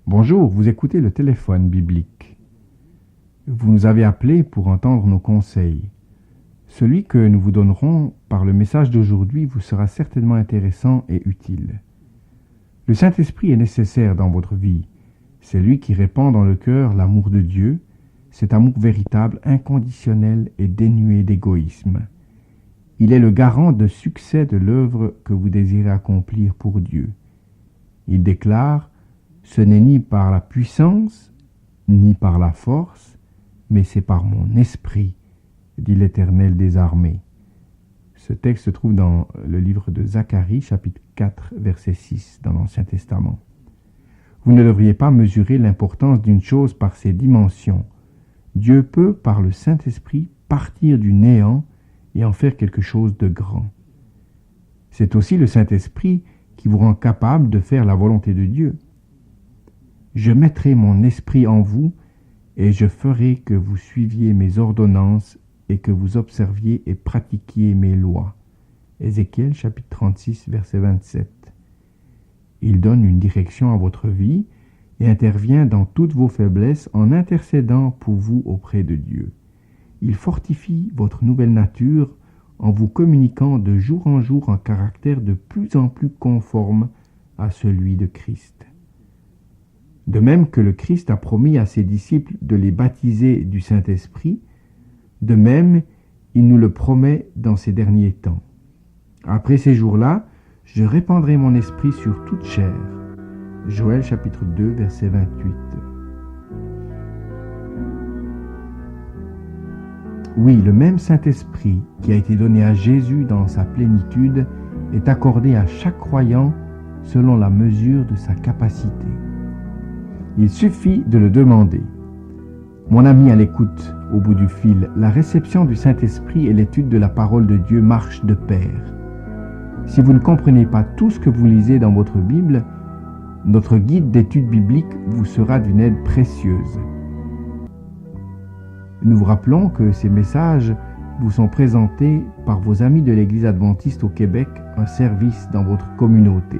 Bonjour, vous écoutez le téléphone biblique. Vous nous avez appelé pour entendre nos conseils. Celui que nous vous donnerons par le message d'aujourd'hui vous sera certainement intéressant et utile. Le Saint-Esprit est nécessaire dans votre vie. C'est lui qui répand dans le cœur l'amour de Dieu, cet amour véritable, inconditionnel et dénué d'égoïsme. Il est le garant de succès de l'œuvre que vous désirez accomplir pour Dieu. Il déclare: ce n'est ni par la puissance, ni par la force, mais c'est par mon esprit, dit l'Éternel des armées. Ce texte se trouve dans le livre de Zacharie, chapitre 4, verset 6, dans l'Ancien Testament. Vous ne devriez pas mesurer l'importance d'une chose par ses dimensions. Dieu peut, par le Saint-Esprit, partir du néant et en faire quelque chose de grand. C'est aussi le Saint-Esprit qui vous rend capable de faire la volonté de Dieu. Je mettrai mon esprit en vous, et je ferai que vous suiviez mes ordonnances et que vous observiez et pratiquiez mes lois. Ézéchiel chapitre 36, verset 27. Il donne une direction à votre vie et intervient dans toutes vos faiblesses en intercédant pour vous auprès de Dieu. Il fortifie votre nouvelle nature en vous communiquant de jour en jour un caractère de plus en plus conforme à celui de Christ. De même que le Christ a promis à ses disciples de les baptiser du Saint-Esprit, de même il nous le promet dans ces derniers temps. Après ces jours-là, je répandrai mon esprit sur toute chair. Joël chapitre 2, verset 28. Oui, le même Saint-Esprit qui a été donné à Jésus dans sa plénitude est accordé à chaque croyant selon la mesure de sa capacité. Il suffit de le demander. Mon ami à l'écoute, au bout du fil, la réception du Saint-Esprit et l'étude de la parole de Dieu marchent de pair. Si vous ne comprenez pas tout ce que vous lisez dans votre Bible, notre guide d'études bibliques vous sera d'une aide précieuse. Nous vous rappelons que ces messages vous sont présentés par vos amis de l'Église adventiste au Québec, un service dans votre communauté.